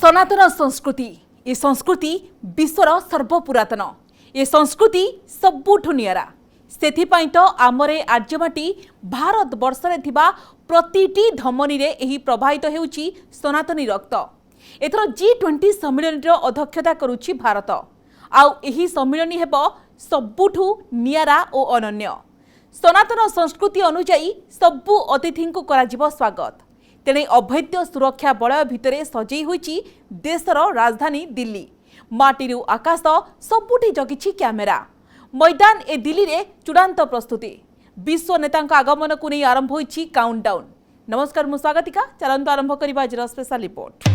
सनातन संस्कृति ये संस्कृति विश्वर सर्वपुरातन ये संस्कृति सबुठु नियरा सेथिपाई तो आमरे आर्यमाटी भारत वर्षरे थिबा प्रतिटी धमनी रे एही प्रभावित हेउची सनातनी रक्त। एथर G20 सम्मेलन अध्यक्षता करुछि भारत आउ एही सम्मेलन हेब सबुठु नियरा और अनन्य। सनातन संस्कृति अनुसायी सबु अतिथि को कराजिबो स्वागत। तेणे अभेद्य सुरक्षा बलय भितरे सजई होइछि देशर राजधानी दिल्ली। माटीरू आकाश सबुठी जगिछि कैमेरा। मैदान ए दिल्ली रे चूड़ांत प्रस्तुति। विश्व नेतांक आगमन को नहीं आरंभ होइछि काउंटडाउन। नमस्कार मु स्वागतिका चलंतु आरंभ करिबा आजिर स्पेशल रिपोर्ट।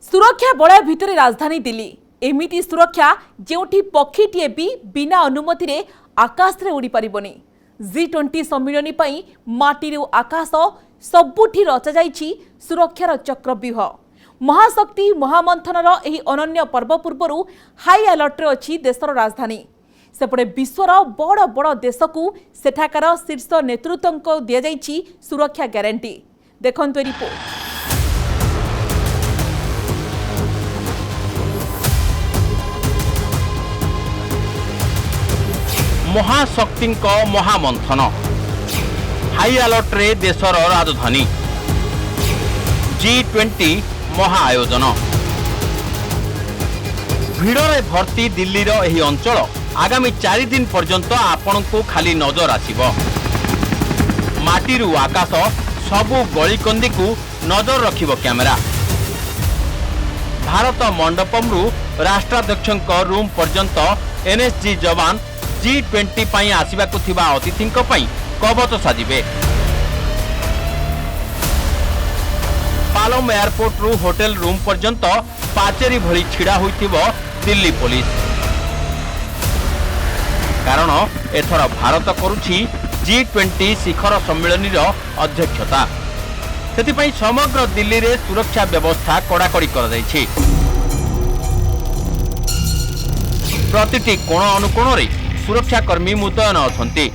सुरक्षा बलय भितरे राजधानी दिल्ली एमिति सुरक्षा जेउठी पक्षीटीए भी बिना अनुमति रे आकाश रे उड़ी परिबनी। G20 सम्मेलन पई माटीरू आकाश सबुठी रचा जाइछि सुरक्षार चक्रव्यूह। महाशक्ति महामंथनर एही अनन्य पर्व पूर्वरु हाई अलर्ट रे अछि देशर राजधानी। सेपटे विश्वर बड़ बड़ देश को सेठाकार शीर्ष नेतृत्व को दिया जाइछि सुरक्षा ग्यारंटी। देखंतु रिपोर्ट। महाशक्ति महामंथन हाई अलर्ट रे देशर राजधानी G20 महाआयोजन भिड़े भर्ती दिल्लीर एही अंचल आगामी 4 दिन पर्यंत आपण को खाली नजर आसिबो। माटीरू आकाश सबु गलीकंदी को नजर रखिबो कैमेरा। भारत मंडपमरू राष्ट्राध्यक्षक रूम पर्यंत NSG जवान G20 पाई आसिबाकु थिबा अतिथिंक पाई कवच साजिबे। पालम एयरपोर्ट रु होटेल रूम पर्यंत पाचेरी भली छिड़ा होइथिबो दिल्ली पुलिस। कारण एथर भारत करुछि G20 शिखर सम्मेलनीर अध्यक्षता। सेथिपाई समग्र दिल्ली रे सुरक्षा व्यवस्था कड़ाकड़ी कर दैछि। प्रतिटी कोण अनुकोण रे सुरक्षाकर्मी मुतयन अछंती।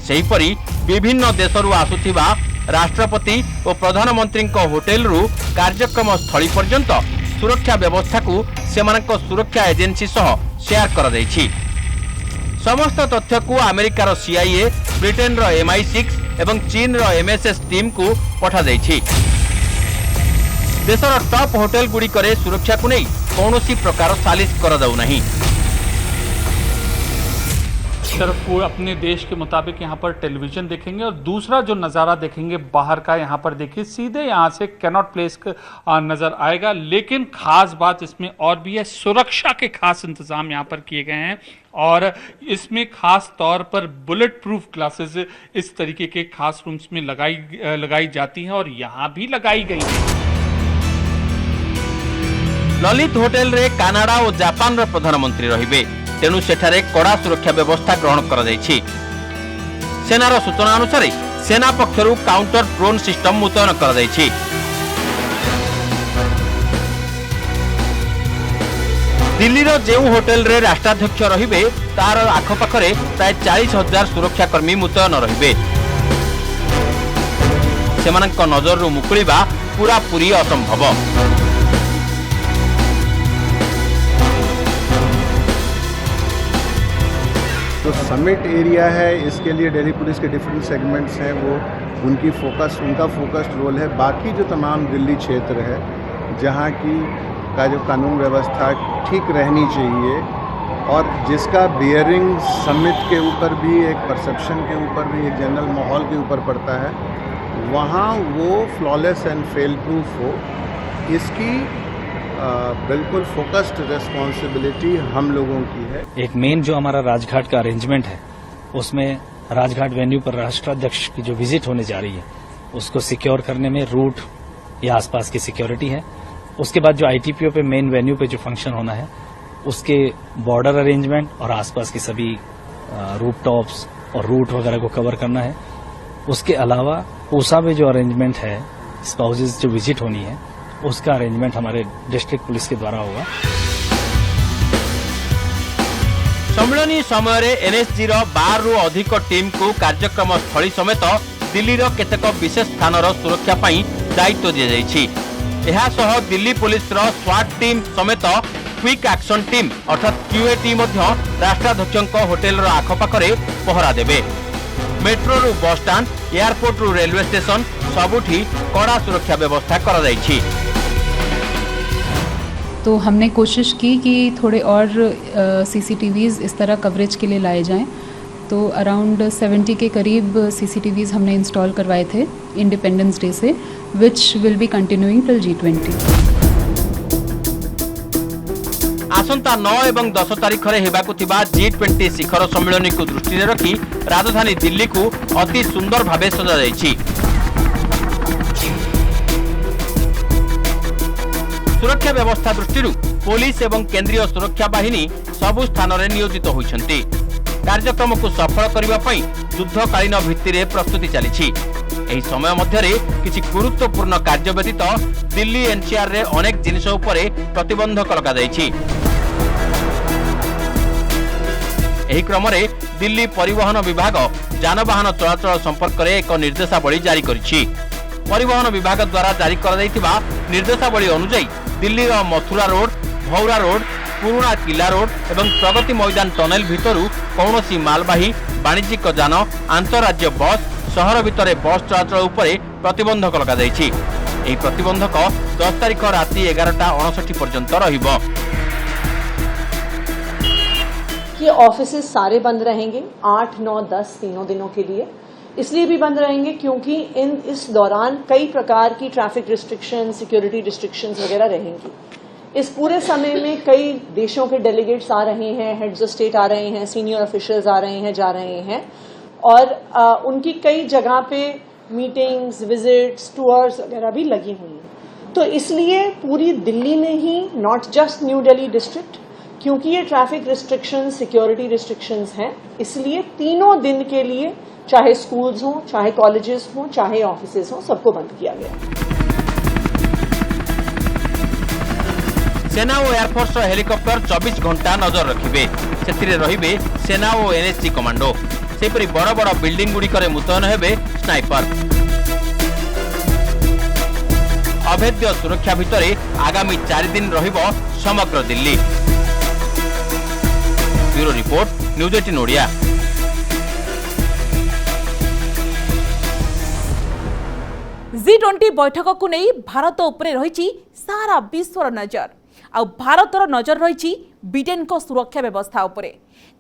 सेहीपरि विभिन्न देशरू आसुथिबा राष्ट्रपति और प्रधानमंत्री होटेल रु कार्यक्रम स्थली पर्यंत सुरक्षा व्यवस्था को सेमानक सुरक्षा एजेंसी सह शेयर कर दैछि। समस्त तथ्य को अमेरिकार CIA, ब्रिटेन रो MI6 एवं चीन रो MSS टीम को पठा दैछि। देशर टॉप होटेल गुडी करे सुरक्षा को नहीं कौनसी प्रकार सालिश कर दउ नहीं। तरफ वो अपने देश के मुताबिक यहाँ पर टेलीविजन देखेंगे और दूसरा जो नज़ारा देखेंगे बाहर का, यहाँ पर देखिए सीधे यहाँ से कैनॉट प्लेस नज़र आएगा। लेकिन खास बात इसमें और भी है, सुरक्षा के खास इंतजाम यहाँ पर किए गए हैं और इसमें खास तौर पर बुलेट प्रूफ ग्लासेस इस तरीके के खास रूम्स में लगाई जाती हैं और यहाँ भी लगाई गई है। ललित होटेल रे कनाडा और जापान रो प्रधानमंत्री रहिबे, तेणु सेठारे कड़ा सुरक्षा व्यवस्था ग्रहण कर दैछि। सेनार सूचना अनुसार सेना पक्षरु काउंटर ड्रोन सिस्टम मुतयन कर दैछि। दिल्लीर जेउ होटेल रे राष्ट्राध्यक्ष रहिबे तार आखपाखरे प्राय 40,000 सुरक्षाकर्मी मुतयन रहिबे। सेमानक नजररु मुकुलिबा पूरा पूरी असंभव। तो समिट एरिया है, इसके लिए दिल्ली पुलिस के डिफरेंट सेगमेंट्स हैं, वो उनका फोकस्ड रोल है। बाकी जो तमाम दिल्ली क्षेत्र है जहाँ की का जो कानून व्यवस्था ठीक रहनी चाहिए और जिसका बियरिंग समिट के ऊपर भी, एक परसेप्शन के ऊपर भी, एक जनरल माहौल के ऊपर पड़ता है, वहाँ वो फ्लॉलेस एंड फेल प्रूफ हो, इसकी बिल्कुल फोकस्ड रिस्पॉन्सिबिलिटी हम लोगों की है। एक मेन जो हमारा राजघाट का अरेंजमेंट है, उसमें राजघाट वेन्यू पर राष्ट्राध्यक्ष की जो विजिट होने जा रही है उसको सिक्योर करने में रूट या आसपास की सिक्योरिटी है। उसके बाद जो ITPO पे मेन वेन्यू पे जो फंक्शन होना है उसके बॉर्डर अरेंजमेंट और आसपास की सभी रूफ टॉप्स और रूट वगैरह को कवर करना है। उसके अलावा पूसा में जो अरेंजमेंट है, स्पाउसेस जो विजिट होनी है उसका अरेंजमेंट हमारे डिस्ट्रिक्ट पुलिस के द्वारा होगा। सम्मिलनी समय एनएसजी 12 रु अधिक टीम को कार्यक्रम स्थली समेत दिल्ली केतेक विशेष स्थान सुरक्षा पाई दायित्व दि जाइछि। एहा सह दिल्ली पुलिस स्वाट टीम समेत क्विक एक्शन टीम अर्थात क्यूएटी मध्य राष्ट्राध्यक्ष होटेल आखपाखरे पहरा देबे। मेट्रो रु बस स्टैंड, एयरपोर्ट रु रेलवे स्टेशन सबुठी कड़ा सुरक्षा व्यवस्था करा जाइछि। तो हमने कोशिश की कि थोड़े और सीसीटीवीज़ इस तरह कवरेज के लिए लाए जाएं। तो अराउंड 70 के करीब सीसीटीवीज़ हमने इंस्टॉल करवाए थे इंडिपेंडेंस डे से, which will be continuing till G20। आसंता 9 एवं 10 तारीख रे हेबाकु थिबा G20 शिखर सम्मेलन को दृष्टि रे रखी राजधानी दिल्ली को अति सुंदर भावे सजा जाइछि। सुरक्षा व्यवस्था दृष्टि पुलिस एवं केंद्रीय सुरक्षा बाहिनी सबु स्थान रे नियोजित होइछन्ति। कार्यक्रम को सफल करिबा पई युद्धकालीन भित्तिरे प्रस्तुति चलिछि। एही समय मध्यरे किछि गुरुत्वपूर्ण कार्य व्यतीत दिल्ली एनसीआर रे अनेक जिनिस उपरे प्रतिबंधक लगा जाइछि। एही क्रम रे दिल्ली परिवहन विभाग जानवाहन चलाचल संपर्क में एक निर्देशावली जारी करिछि। परिवहन विभाग द्वारा जारी करा जाइतिबा निर्देशावली अनुसार दिल्ली रो मथुरा रोड, भौरा रोड, पुराना किला रोड एवं प्रगति मैदान टनेल भितरु कौनसी मालवाही वाणिज्यिक जान, अंतरराज्य बस, सहर भितरे बस चलाचल उपरे प्रतिबंधक लगा जाइछि। एही प्रतिबंधक 10 तारीख राति 11:59 पर्यंत रहिबो। ये ऑफिसेस सारे बंद रहेंगे 8, 9, 10 तीनों दिनों के लिए। इसलिए भी बंद रहेंगे क्योंकि इस दौरान कई प्रकार की ट्रैफिक रिस्ट्रिक्शन, सिक्योरिटी रिस्ट्रिक्शंस वगैरह रहेंगी। इस पूरे समय में कई देशों के डेलीगेट्स आ रहे हैं, हेड्स ऑफ स्टेट आ रहे हैं, सीनियर ऑफिशियल्स आ रहे हैं, जा रहे हैं और उनकी कई जगह पे मीटिंग्स, विजिट्स, टूर्स वगैरह भी लगी हुई हैं। तो इसलिए पूरी दिल्ली में ही, not just New Delhi district, क्योंकि ये ट्रैफिक रिस्ट्रिक्शंस, सिक्योरिटी रिस्ट्रिक्शंस हैं, इसलिए तीनों दिन के लिए चाहे स्कूल्स हों, चाहे कॉलेजेस हों, चाहे ऑफिसेस हों, सबको बंद किया गया। सेना और एयरफोर्स हेलिकॉप्टर 24 घंटा नजर रखिबे। सेथिरे रहिबे सेना और एनएसजी कमांडो। सेपरि बड़ बड़ बिल्डिंग गुड़िकरे मुतयन हेबे स्नाइपर। अभेद्य सुरक्षा भितरे आगामी 4 दिन रहिबो समग्र Delhi. Bureau report, news 18 Odia. G20 बैठक को नहीं भारत उपरे रही सारा विश्वर नजर आ भारतर नजर रही बिडेन को सुरक्षा व्यवस्था उपरे।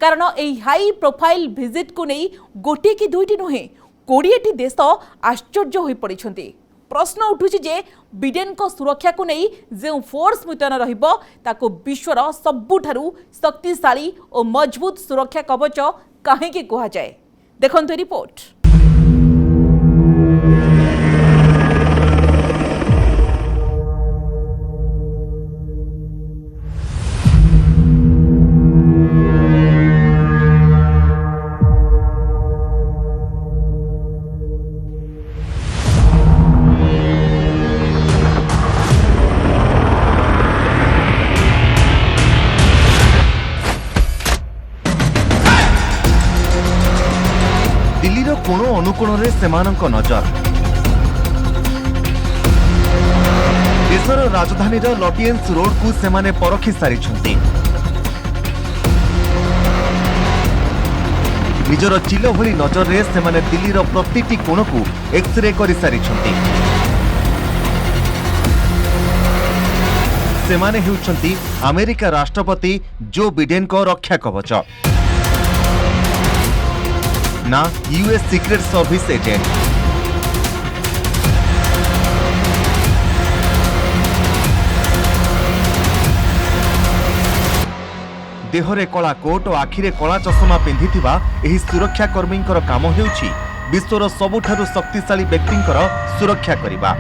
कारण यही हाई प्रोफाइल विजिट को नहीं गोटे कि दुईटी नुहे 20टी देश आश्चर्य हो पड़ी। प्रश्न उठुछि जे बिडेन को सुरक्षा को नहीं जो फोर्स मुतयन रहिबो ताको विश्वर सबुठारु शक्तिशाली और मजबूत सुरक्षा कवच काहेकि कहा जाए। देखंतु रिपोर्ट। कोण अनुकोण रे सेमानक नजर। देशर राजधानी लटियंस रोड को सेमाने परखी सारी निजर चिल भली नजर रे सेमाने दिल्लीर प्रतिटी कोण को एक्सरे कर सारी। सेमाने हेउछंती अमेरिका राष्ट्रपति जो बिडेन को रक्षा कवच ना US secret service agent. Dehre कला कोट और आखिरे कला चषमा पिंधिथिबा एही सुरक्षा कर्मींकर काम हेउछि विश्वर सबुठारु शक्तिशाली व्यक्तिंकर सुरक्षा करिबा।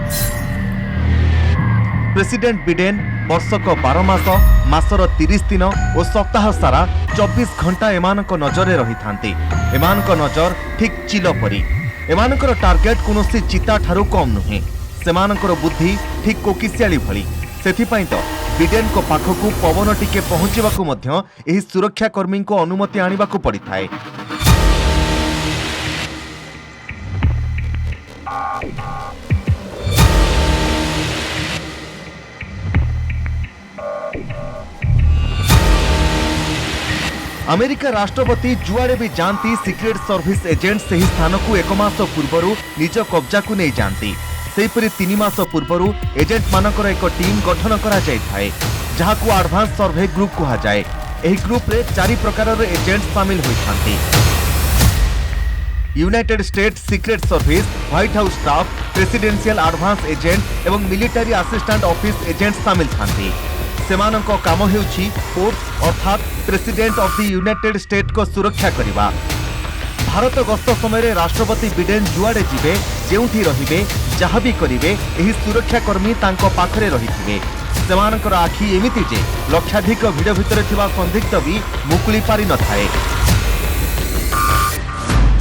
प्रेसिडेंट बिडेन वर्षक 12 मास, मासर 30 दिन और सप्ताह सारा 24 घंटा एमानक नजरे रही थांती। एमानक नजर ठीक चिल परी। एमानकर टार्गेट कोनोसी चिता ठारू कम नुहे। सेमानकर बुद्धि ठीक कोकिसियाली भली सेथिपाई तो बिडेन को पाखकु पवन टिके पहुंचवाकू मध्य एही सुरक्षाकर्मी को अनुमति आनिबाकू पड़िथाए। अमेरिका राष्ट्रपति जुआड़े भी जाती सिक्रेट सर्विस एजेंट से ही स्थान को एक मास पूर्व निज कब्जा को नहीं जाती। सेहीपरि 3 मास पूर्व एजेंट मानकर एक टीम गठन करा जाए जहां एडवांस सर्वे ग्रुप कहा जाए। एही ग्रुप रे 4 प्रकार एजेंट सामिल होइथांती। United State Secret Service, White House staff, presidential advance agent एवं मिलिटरी असिस्टेंट ऑफिस एजेंट सामिल थांती। सेमानंको काम हेउछि फोर्स अर्थात president of the United State को सुरक्षा करिबा। भारत गस्त समय राष्ट्रपति बिडेन जुआड़े जिबे जेउठी रहिबे जहाँ भी करिवे एही सुरक्षाकर्मी तांको पाखरे रहिथिबे। सेमानकर आखि एमिति जे लक्षाधिक भिड़ भितर थिबा संदिग्ध भी मुकुली पारि न थाए।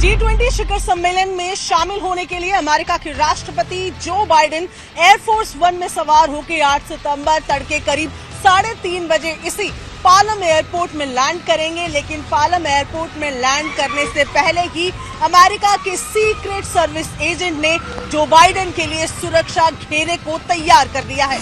G20 शिखर सम्मेलन में शामिल होने के लिए अमेरिका के राष्ट्रपति जो बाइडेन एयरफोर्स 1 में सवार होकर 8 सितंबर तड़के करीब 3:30 बजे इसी पालम एयरपोर्ट में लैंड करेंगे। लेकिन पालम एयरपोर्ट में लैंड करने से पहले ही अमेरिका के सीक्रेट सर्विस एजेंट ने जो बाइडेन के लिए सुरक्षा घेरे को तैयार कर दिया है।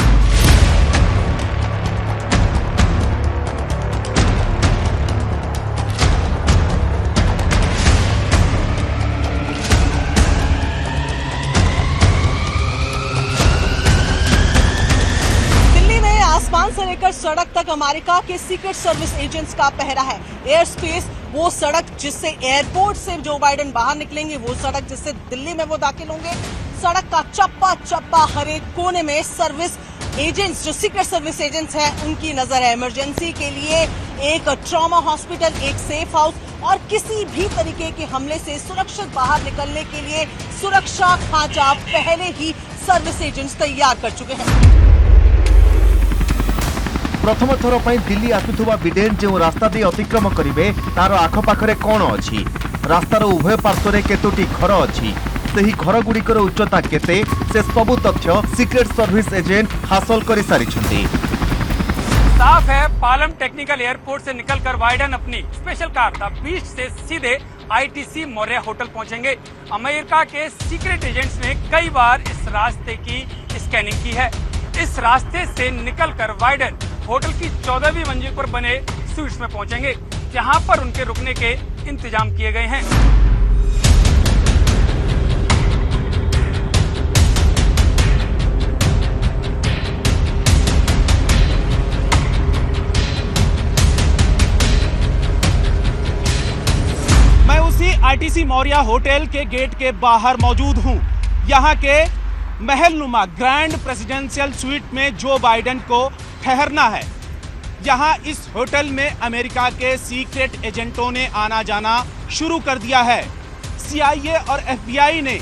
आसमान से लेकर सड़क तक अमेरिका के सीक्रेट सर्विस एजेंट्स का पहरा है। एयर स्पेस वो सड़क जिससे एयरपोर्ट से जो बाइडेन बाहर निकलेंगे, वो सड़क जिससे दिल्ली में वो दाखिल होंगे, सड़क का चप्पा चप्पा हर एक कोने में सर्विस एजेंट्स जो सीक्रेट सर्विस एजेंट्स हैं उनकी नजर है। इमरजेंसी के लिए एक ट्रॉमा हॉस्पिटल, एक सेफ हाउस और किसी भी तरीके के हमले से सुरक्षित बाहर निकलने के लिए सुरक्षा खांचा पहले ही सर्विस एजेंट्स तैयार कर चुके हैं। प्रथम थर पर दिल्ली आसुथुवा बिडेन जो रास्ता दे अतिक्रम करिवे तार आखपाखरे कौन अछि, रास्तार उभय पार्श्व केतोटी घर अछि, सही घर गुड़िकर उच्चता केते से सबु तथ्य सीक्रेट सर्विस एजेंट हासिल कर सारिछंती। साफ है, पालम टेक्निकल एयरपोर्ट से निकलकर बाइडेन अपनी स्पेशल कार द बीच से सीधे ITC मौर्य होटल पहुंचेंगे। अमेरिका के सीक्रेट एजेंट्स ने कई बार इस रास्ते की स्कैनिंग की है। इस रास्ते से निकलकर बाइडेन होटल की 14वीं मंजिल पर बने स्वीट्स में पहुंचेंगे, जहां पर उनके रुकने के इंतजाम किए गए हैं। मैं उसी ITC मौर्य होटल के गेट के बाहर मौजूद हूं। यहां के महलनुमा ग्रैंड प्रेसिडेंशियल स्वीट में जो बाइडेन को ठहरना है। यहां इस होटल में अमेरिका के सीक्रेट एजेंटों ने आना जाना शुरू कर दिया है। CIA और FBI ने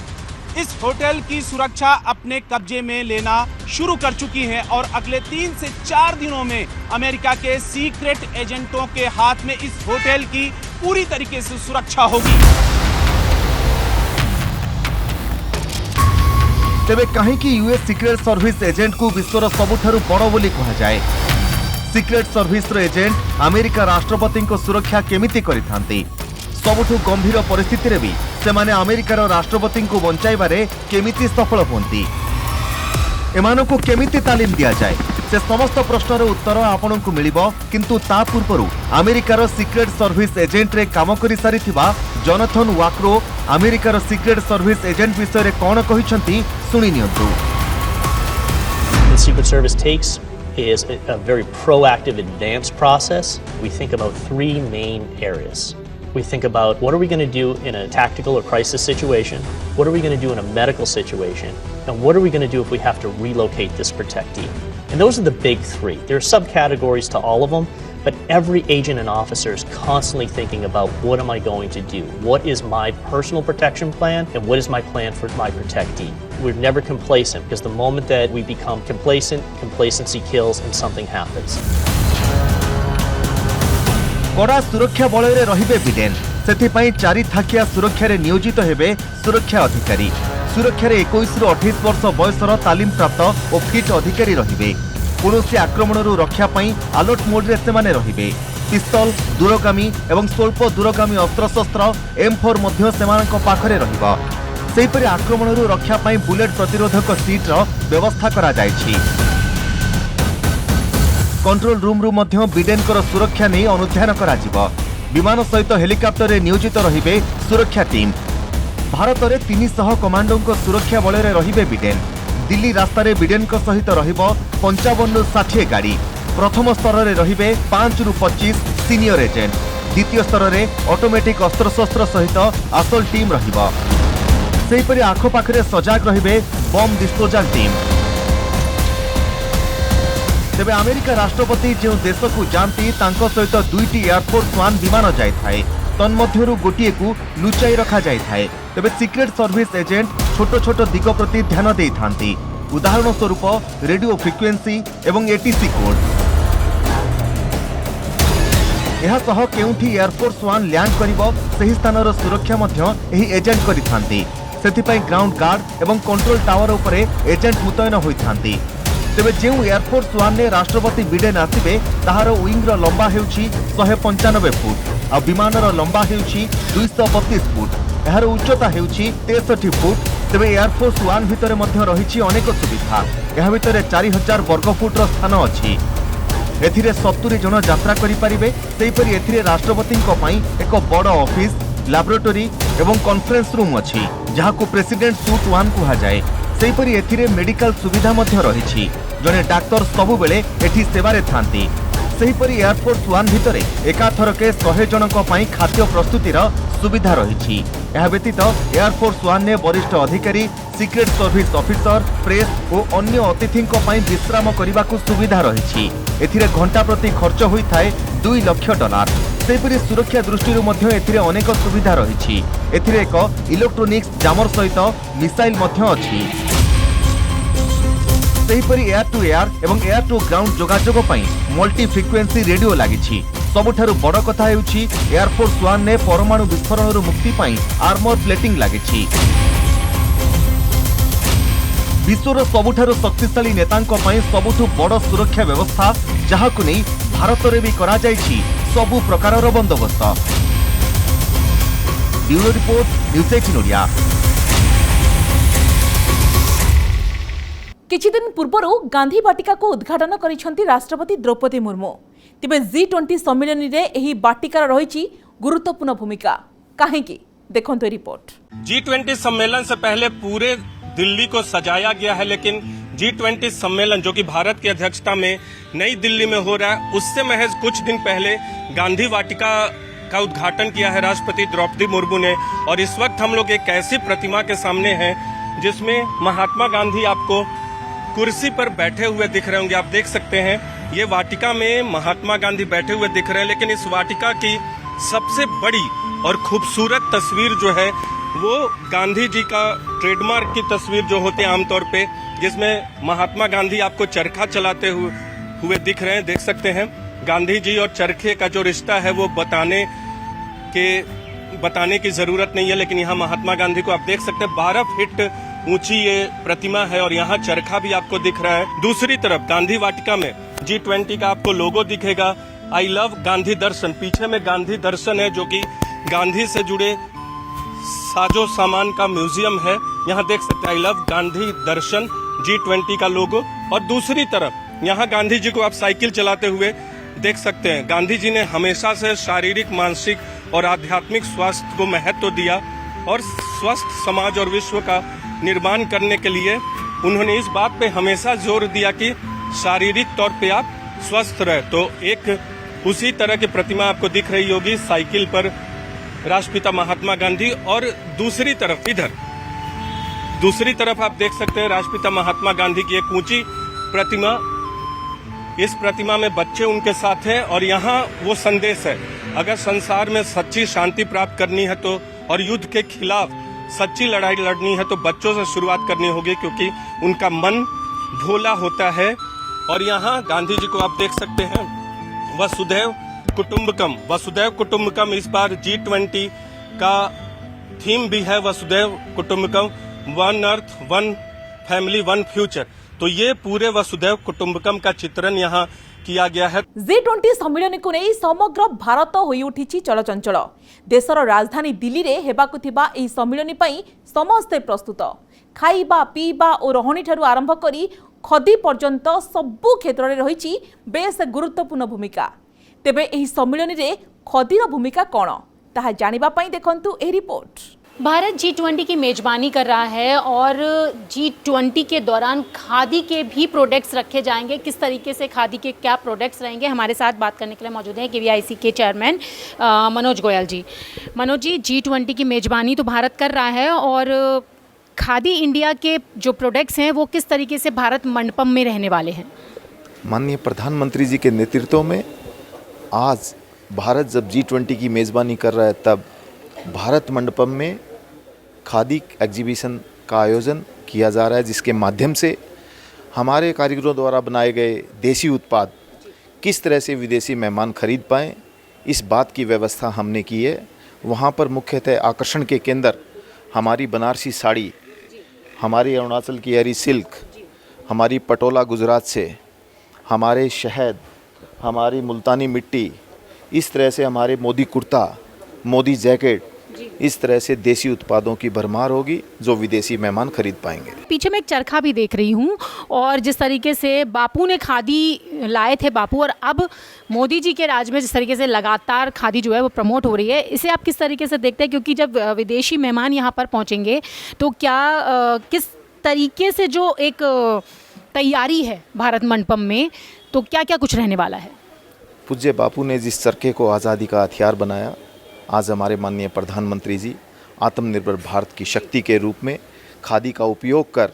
इस होटल की सुरक्षा अपने कब्जे में लेना शुरू कर चुकी है और अगले 3 से 4 दिनों में अमेरिका के सीक्रेट एजेंटों के हाथ में इस होटल की पूरी तरीके से सुरक्षा होगी। तेबे कहीं यूएस सीक्रेट सर्विस एजेंट को विश्वर सबुठारु बड़ बोली कहा जाए। सीक्रेट सर्विस एजेंट अमेरिका राष्ट्रपति को सुरक्षा केमिति करिथांती? सबुठु गंभीर परिस्थिति रे भी सेमाने अमेरिकार राष्ट्रपति को बंचाइबारे केमिति सफल होंती? एमानकु केमिति तालीम दिया जाए से समस्त प्रश्नर उत्तर आपनकु मिलिबो। किंतु ता पूर्वरु अमेरिकार सीक्रेट सर्विस एजेंट रे काम करि सारिथिबा जोनाथन वाक्रो अमेरिकार सीक्रेट सर्विस एजेंट विषय रे कोन कहिसंती सुनि नियंतु। The Secret Service takes is a very proactive, advanced process. We think about 3 main areas. We think about what are we going to do in a tactical or crisis situation, what are we going to do in a medical situation, and what are we going to do if we have to relocate this protectee. And those are the big 3. There are subcategories to all of them, but every agent and officer is constantly thinking about what am I going to do, what is my personal protection plan, and what is my plan for my protectee. We're never complacent, because the moment that we become complacent, complacency kills and something happens. कड़ा सुरक्षा बल में रहिबे Biden, सेथिपाई 4 थाकिया सुरक्षा रे नियोजित हेबे सुरक्षा अधिकारी। सुरक्षा 21 रु 28 वर्ष बयसर तालीम प्राप्त और फिट अधिकारी रहिबे। कौनसी आक्रमणरू रक्षा पाई अलर्ट मोड रे सेमाने रहिबे। पिस्तल, दूरगामी एवं स्वल्प दूरगामी अस्त्रशस्त्र M4 मध्य सेमानक पाखरे रहिबा। सेहिपरि आक्रमणरू रक्षा पाई बुलेट प्रतिरोधक सीट व्यवस्था करा जायछि। कंट्रोल रूम रु मध्य बिडेन कर सुरक्षा नहीं अनुध्यान करा जिवो। विमान सहित हेलिकॉप्टर रे नियोजित रहिबे सुरक्षा टीम। भारत में 300 कमांडों को सुरक्षा बल में रहिबे बिडेन। दिल्ली रास्ता रे बिडेन को सहित रहिबो 55 रु 60 गाड़ी। प्रथम स्तर रे रहिबे 5 रु 25 सीनियर एजेंट। द्वितीय स्तर रे ऑटोमेटिक अस्त्रशस्त्र सहित आसल टीम रहिबो। सेहिपरि आखपाखरे सजाग रहिबे बम डिस्पोजल टीम। तेबे अमेरिका राष्ट्रपति जो देश को जाती तांको सहित 2टी एयरफोर्स 1 विमान जाई थाए। तन्मध्यरु गोटिए को लुचाई रखा जाई थाए। तेबे सिक्रेट सर्विस एजेंट छोट छोट दिग प्रति ध्यान देई थांती। उदाहरण स्वरूप रेडियो फ्रिक्वेंसी एवं एटीसी कोड। यह सह केउठी एयरफोर्स 1 लैंड करिवो सही स्थानर सुरक्षा मध्य एही एजेंट करि थांती। सेथिपई ग्राउंड गार्ड एवं कंट्रोल टावर उपरे एजेंट मुतयन होई थांती। तेबे जो एयरफोर्स 1 ने राष्ट्रपति बिडेन आसिबे ताहार विंगर लंबा हेउछि 195 फुट आ विमानर लंबा हेउछि 232 फुट। एहार उच्चता हेउछि 63 फुट। तेबे एयरफोर्स 1 भितरे मध्य रहिछि अनेक सुविधा। एहा भितरे 4000 वर्ग फुटर स्थान अछि। एथिरे 70 जन यात्रा करि परिबे। सेहिपरि एथिरे राष्ट्रपतिଙ୍କ ପାଇଁ एक बड़ ऑफिस, लैबोरेटरी एवं कॉन्फ्रेंस रूम अछि जहाको प्रेसिडेंट सूट 1 कुहा जाय। सेहिपरि एथिरे मेडिकल सुविधा मध्य रहिछि। जने डाक्टर सबु बेले एठी सेवारे थांती। सेहिपरि एयरफोर्स 1 भितरे एकाथरके 100 जनक ପାଇଁ खाद्य प्रस्तुतिर सुविधा रहिछि। एहा व्यतीत एयरफोर्स 1 ने वरिष्ठ अधिकारी, सिक्रेट सर्विस ऑफिसर, प्रेस और अन्य अतिथिंक ପାଇଁ विश्राम करबाकू सुविधा रहिछि। एथिरे घंटा प्रति खर्च होई थाए $2 लाख। सेहिपरि सुरक्षा दृष्टि मध्य एथिरे अनेक सुविधा रहिछि। एथिरे एक इलेक्ट्रोनिक्स जामर सहित मिसाइल मध्य अछि। सेहिपरि एयर टू एयर एवं एयर टू ग्राउंड जोगाजोग ପାଇଁ मल्टी फ्रिक्वेंसी रेडियो लागिछि। सबुठारु बड़ कथा हेउछि एयरफोर्स 1 ने परमाणु विस्फोरणରୁ मुक्ति ପାଇଁ आर्मर प्लेटिंग लागिछि। विश्वर सबुठारु शक्तिशाली नेतांक ପାଇଁ सबुठु बड़ सुरक्षा व्यवस्था जहाकु नै भारत रे भी करा जायछि सबु प्रकारर बंदोबस्त। Bureau report, news 18 Odia. किछि दिन पूर्व गांधी बाटिका को उद्घाटन करिसेंती राष्ट्रपति द्रौपदी मुर्मू। तेबे G20 सम्मेलन रे एही बाटिकार रहिछि गुरुत्वपूर्ण भूमिका। काहेकि देखंतो रिपोर्ट। G20 सम्मेलन से पहले पूरे दिल्ली को सजाया गया है, लेकिन G20 सम्मेलन जो कि भारत की अध्यक्षता में नई दिल्ली में हो रहा है, उससे महज कुछ दिन पहले गांधी वाटिका का उद्घाटन किया है राष्ट्रपति द्रौपदी मुर्मू ने। और इस वक्त हम लोग एक ऐसी प्रतिमा के सामने हैं जिसमें महात्मा गांधी आपको कुर्सी पर बैठे हुए दिख रहे होंगे। आप देख सकते हैं ये वाटिका में महात्मा गांधी बैठे हुए दिख रहे हैं, लेकिन इस वाटिका की सबसे बड़ी और खूबसूरत तस्वीर जो है वो गांधी जी का ट्रेडमार्क की तस्वीर जो होती है आमतौर पे, जिसमें महात्मा गांधी आपको चरखा चलाते हुए दिख रहे हैं। देख सकते हैं गांधी जी और चरखे का जो रिश्ता है वो बताने की जरूरत नहीं है, लेकिन यहाँ महात्मा गांधी को आप देख सकते हैं 12 फीट ऊंची ये प्रतिमा है और यहाँ चरखा भी आपको दिख रहा है। दूसरी तरफ गांधी वाटिका में G20 का आपको लोगो दिखेगा, आई लव गांधी दर्शन। पीछे में गांधी दर्शन है जो कि गांधी से जुड़े साजो सामान का म्यूजियम है। यहाँ देख सकते हैं I love Gandhi Darshan, G20 का लोगो। और दूसरी तरफ यहाँ गांधी जी को आप साइकिल चलाते हुए देख सकते हैं। गांधी जी ने हमेशा से शारीरिक, मानसिक और आध्यात्मिक स्वास्थ्य को महत्व दिया और स्वस्थ समाज और विश्व का निर्माण करने के लिए उन्होंने इस बात पे हमेशा जोर दिया कि शारीरिक तौर पे आप स्वस्थ रहे। तो एक उसी तरह की प्रतिमा आपको दिख रही होगी साइकिल पर राष्ट्रपिता महात्मा गांधी। और दूसरी तरफ आप देख सकते हैं राष्ट्रपिता महात्मा गांधी की एक ऊंची प्रतिमा। इस प्रतिमा में बच्चे उनके साथ हैं और यहाँ वो संदेश है, अगर संसार में सच्ची शांति प्राप्त करनी है तो और युद्ध के खिलाफ सच्ची लड़ाई लड़नी है तो बच्चों से शुरुआत करनी होगी, क्योंकि उनका मन भोला होता है। और यहाँ गांधी जी को आप देख सकते हैं वसुधैव कुटुंबकम। वसुधैव कुटुंबकम इस बार G20 का थीम भी है वसुधैव कुटुंबकम। One earth, one family, one future. तो ये पूरे वसुधैव कुटुंबकम का चित्रण यहाँ किया गया है। G20 सम्मेलन को नहीं समग्र भारत होई उठिछि चलचंचल। देशर राजधानी दिल्ली रे हेबाकु थिबा एही सम्मेलन पई समस्ते प्रस्तुत। खाइबा पीबा और रहणी ठारू आरंभ करी खदी पर्यंत सबु क्षेत्र रे रहिछि बेस गुरुत्वपूर्ण भूमिका। तेबे एही सम्मेलन रे खदीर भूमिका कोन ताहा जानिबा पई देखंतु ए रिपोर्ट। भारत G20 की मेजबानी कर रहा है और G20 के दौरान खादी के भी प्रोडक्ट्स रखे जाएंगे। किस तरीके से खादी के क्या प्रोडक्ट्स रहेंगे, हमारे साथ बात करने के लिए मौजूद हैं KVIC के चेयरमैन मनोज गोयल जी। मनोज जी, G20 की मेजबानी तो भारत कर रहा है और खादी इंडिया के जो प्रोडक्ट्स हैं वो किस तरीके से भारत मंडपम में रहने वाले हैं? माननीय प्रधानमंत्री जी के नेतृत्व में आज भारत जब G20 की मेज़बानी कर रहा है तब भारत मंडपम में खादी एग्जीबिशन का आयोजन किया जा रहा है, जिसके माध्यम से हमारे कारीगरों द्वारा बनाए गए देसी उत्पाद किस तरह से विदेशी मेहमान खरीद पाएँ, इस बात की व्यवस्था हमने की है। वहाँ पर मुख्यतः आकर्षण के केंद्र हमारी बनारसी साड़ी, हमारी अरुणाचल की एरी सिल्क, हमारी पटोला गुजरात से, हमारे शहद, हमारी मुल्तानी मिट्टी, इस तरह से हमारे मोदी कुर्ता, मोदी जैकेट, इस तरह से देसी उत्पादों की भरमार होगी जो विदेशी मेहमान खरीद पाएंगे। पीछे मैं एक चरखा भी देख रही हूँ और जिस तरीके से बापू ने खादी लाए थे बापू, और अब मोदी जी के राज में जिस तरीके से लगातार खादी जो है वो प्रमोट हो रही है, इसे आप किस तरीके से देखते हैं? क्योंकि जब विदेशी मेहमान यहाँ पर पहुँचेंगे तो क्या किस तरीके से जो एक तैयारी है भारत मंडपम में, तो क्या क्या कुछ रहने वाला है? पूज्य बापू ने जिस चरखे को आज़ादी का हथियार बनाया, आज हमारे माननीय प्रधानमंत्री जी आत्मनिर्भर भारत की शक्ति के रूप में खादी का उपयोग कर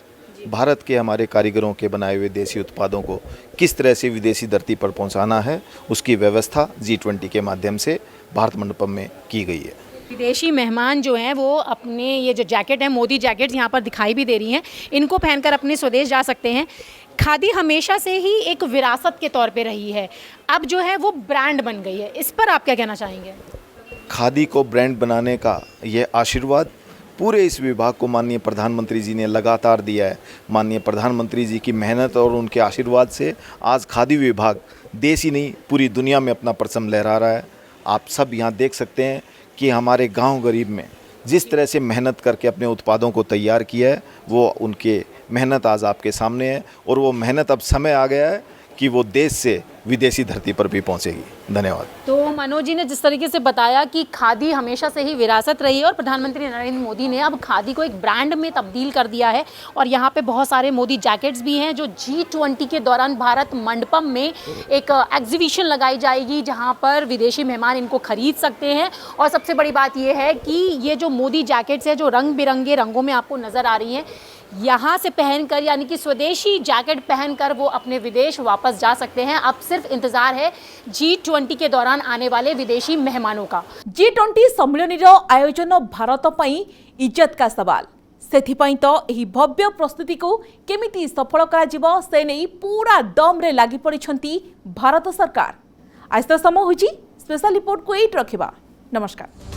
भारत के हमारे कारीगरों के बनाए हुए देसी उत्पादों को किस तरह से विदेशी धरती पर पहुंचाना है, उसकी व्यवस्था G20 के माध्यम से भारत मंडपम में की गई है। विदेशी मेहमान जो हैं वो अपने ये जो जैकेट है, मोदी जैकेट्स यहाँ पर दिखाई भी दे रही हैं, इनको पहनकर अपने स्वदेश जा सकते हैं। खादी हमेशा से ही एक विरासत के तौर पे रही है, अब जो है वो ब्रांड बन गई है, इस पर आप क्या कहना चाहेंगे? खादी को ब्रांड बनाने का ये आशीर्वाद पूरे इस विभाग को माननीय प्रधानमंत्री जी ने लगातार दिया है। माननीय प्रधानमंत्री जी की मेहनत और उनके आशीर्वाद से आज खादी विभाग देश ही नहीं पूरी दुनिया में अपना परचम लहरा रहा है। आप सब यहाँ देख सकते हैं कि हमारे गांव गरीब में जिस तरह से मेहनत करके अपने उत्पादों को तैयार किया है, वो उनके मेहनत आज आपके सामने है और वो मेहनत अब समय आ गया है कि वो देश से विदेशी धरती पर भी पहुंचेगी। धन्यवाद। तो मनोज जी ने जिस तरीके से बताया कि खादी हमेशा से ही विरासत रही है और प्रधानमंत्री नरेंद्र मोदी ने अब खादी को एक ब्रांड में तब्दील कर दिया है और यहाँ पे बहुत सारे मोदी जैकेट्स भी हैं जो G20 के दौरान भारत मंडपम में एक एग्जीबिशन लगाई जाएगी जहाँ पर विदेशी मेहमान इनको खरीद सकते हैं। और सबसे बड़ी बात यह है कि ये जो मोदी जैकेट्स हैं जो रंग बिरंगे रंगों में आपको नज़र आ रही हैं, यहाँ से पहनकर यानी कि स्वदेशी जैकेट पहनकर वो अपने विदेश वापस जा सकते हैं। अब सिर्फ इंतजार है G20 के दौरान आने वाले विदेशी मेहमानों का। G20 सम्मेलन आयोजन भारत पई इज्जत का सवाल, सेथिपई तो एही भव्य प्रस्तुति को केमिति सफल करा जिवो से नहीं पूरा दम रे लागि पड़िछंती भारत सरकार। आज तो समय होची स्पेशल रिपोर्ट को एट रखिबा। नमस्कार।